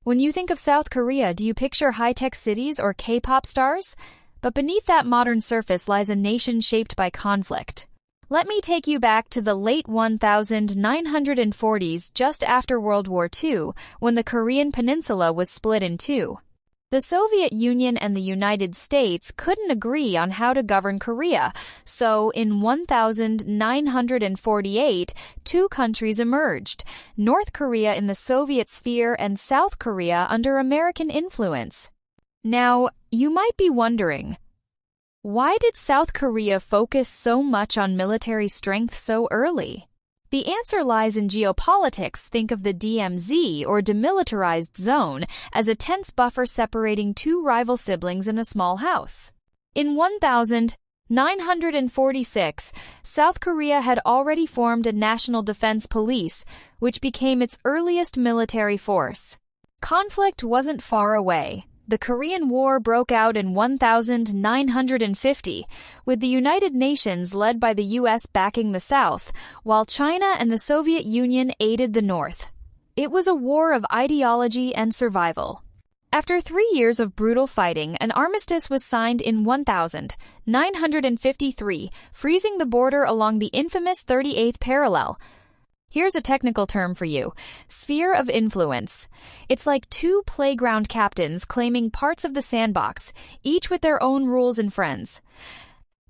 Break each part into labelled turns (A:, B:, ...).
A: When you think of South Korea, do you picture high-tech cities or K-pop stars? But beneath that modern surface lies a nation shaped by conflict. Let me take you back to the late 1940s, just after World War II, when the Korean peninsula was split in two. The Soviet Union and the United States couldn't agree on how to govern Korea, so in 1948, two countries emerged, North Korea in the Soviet sphere and South Korea under American influence. Now, you might be wondering, why did South Korea focus so much on military strength so early? The answer lies in geopolitics. Think of the DMZ, or demilitarized zone, as a tense buffer separating two rival siblings in a small house. In 1946, South Korea had already formed a national defense police, which became its earliest military force. Conflict wasn't far away. The Korean War broke out in 1950, with the United Nations led by the U.S. backing the South, while China and the Soviet Union aided the North. It was a war of ideology and survival. After 3 years of brutal fighting, an armistice was signed in 1953, freezing the border along the infamous 38th parallel. Here's a technical term for you: sphere of influence. It's like two playground captains claiming parts of the sandbox, each with their own rules and friends.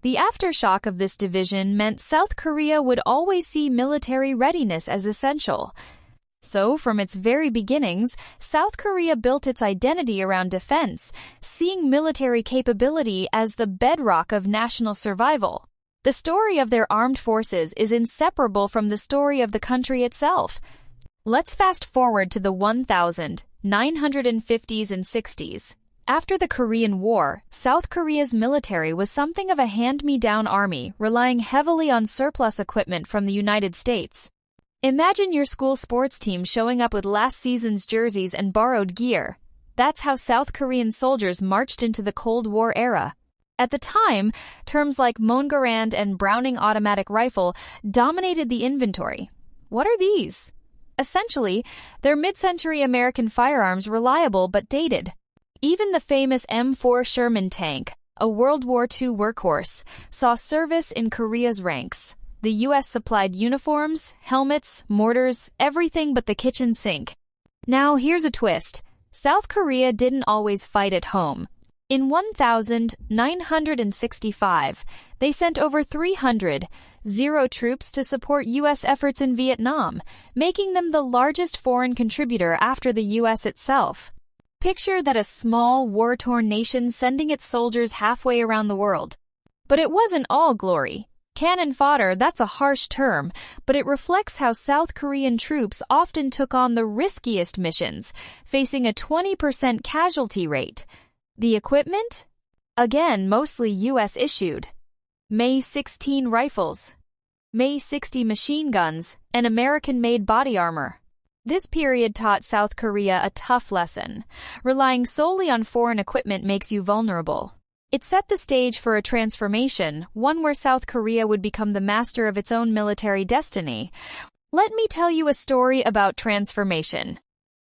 A: The aftershock of this division meant South Korea would always see military readiness as essential. So, from its very beginnings, South Korea built its identity around defense, seeing military capability as the bedrock of national survival. The story of their armed forces is inseparable from the story of the country itself. Let's fast forward to the 1950s and 60s. After the Korean War, South Korea's military was something of a hand-me-down army, relying heavily on surplus equipment from the United States. Imagine your school sports team showing up with last season's jerseys and borrowed gear. That's how South Korean soldiers marched into the Cold War era. At the time, terms like Montgarand and Browning automatic rifle dominated the inventory. What are these? Essentially, they're mid-century American firearms, reliable but dated. Even the famous M4 Sherman tank, a World War II workhorse, saw service in Korea's ranks. The U.S. supplied uniforms, helmets, mortars, everything but the kitchen sink. Now, here's a twist. South Korea didn't always fight at home. In 1965, they sent over 300 troops to support U.S. efforts in Vietnam, making them the largest foreign contributor after the U.S. itself. Picture that: a small, war-torn nation sending its soldiers halfway around the world. But it wasn't all glory. Cannon fodder, that's a harsh term, but it reflects how South Korean troops often took on the riskiest missions, facing a 20% casualty rate. The equipment? Again, mostly U.S. issued. May 16 rifles, May 60 machine guns, and American-made body armor. This period taught South Korea a tough lesson. Relying solely on foreign equipment makes you vulnerable. It set the stage for a transformation, one where South Korea would become the master of its own military destiny. Let me tell you a story about transformation.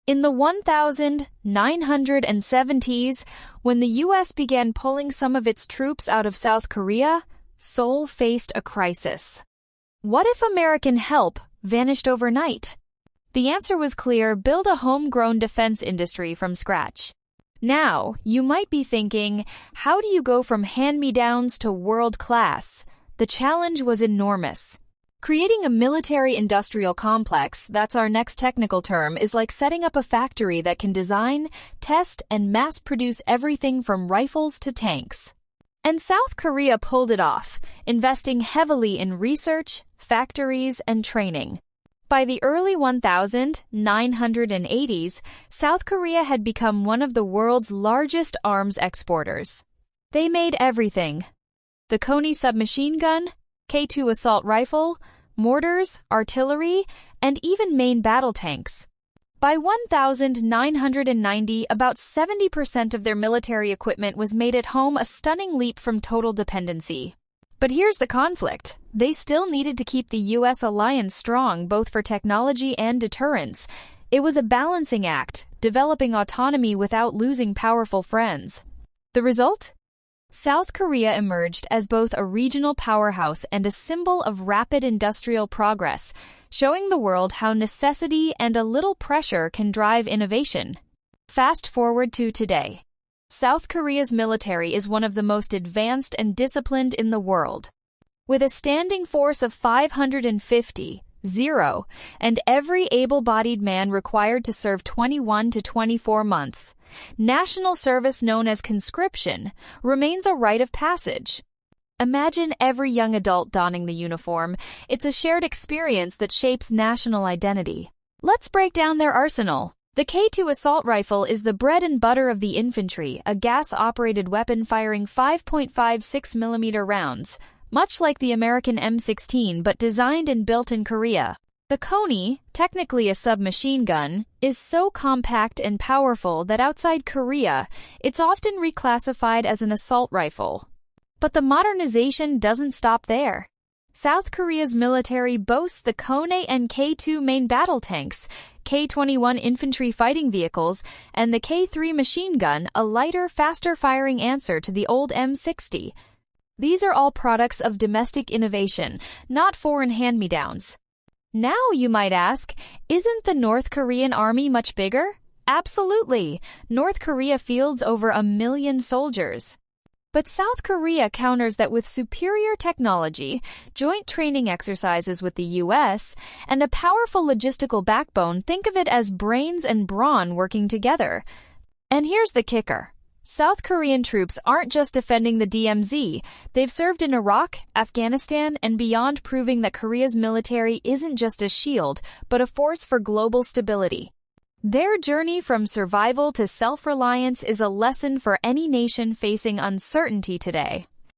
A: In the 1970s, when the U.S. began pulling some of its troops out of South Korea, Seoul faced a crisis. What if American help vanished overnight? The answer was clear: build a homegrown defense industry from scratch. Now, you might be thinking, how do you go from hand-me-downs to world-class? The challenge was enormous. Creating a military-industrial complex, that's our next technical term, is like setting up a factory that can design, test, and mass-produce everything from rifles to tanks. And South Korea pulled it off, investing heavily in research, factories, and training. By the early 1980s, South Korea had become one of the world's largest arms exporters. They made everything: the Koni submachine gun, K2 assault rifle, mortars, artillery, and even main battle tanks. By 1990, about 70% of their military equipment was made at home, a stunning leap from total dependency. But here's the conflict. They still needed to keep the U.S. alliance strong, both for technology and deterrence. It was a balancing act: developing autonomy without losing powerful friends. The result? South Korea emerged as both a regional powerhouse and a symbol of rapid industrial progress, showing the world how necessity and a little pressure can drive innovation. Fast forward to today. South Korea's military is one of the most advanced and disciplined in the world. With a standing force of 550, and every able-bodied man required to serve 21 to 24 months, national service known as conscription remains a rite of passage. Imagine every young adult donning the uniform. It's a shared experience that shapes national identity. Let's break down their arsenal. The K2 assault rifle is the bread and butter of the infantry, a gas-operated weapon firing 5.56mm rounds, much like the American M16 but designed and built in Korea. The Koni, technically a submachine gun, is so compact and powerful that outside Korea, it's often reclassified as an assault rifle. But the modernization doesn't stop there. South Korea's military boasts the Kone and K2 main battle tanks, K-21 infantry fighting vehicles, and the K-3 machine gun, a lighter, faster-firing answer to the old M60. These are all products of domestic innovation, not foreign hand-me-downs. Now, you might ask, isn't the North Korean army much bigger? Absolutely. North Korea fields over 1 million soldiers. But South Korea counters that with superior technology, joint training exercises with the U.S., and a powerful logistical backbone. Think of it as brains and brawn working together. And here's the kicker. South Korean troops aren't just defending the DMZ. They've served in Iraq, Afghanistan, and beyond, proving that Korea's military isn't just a shield, but a force for global stability. Their journey from survival to self-reliance is a lesson for any nation facing uncertainty today.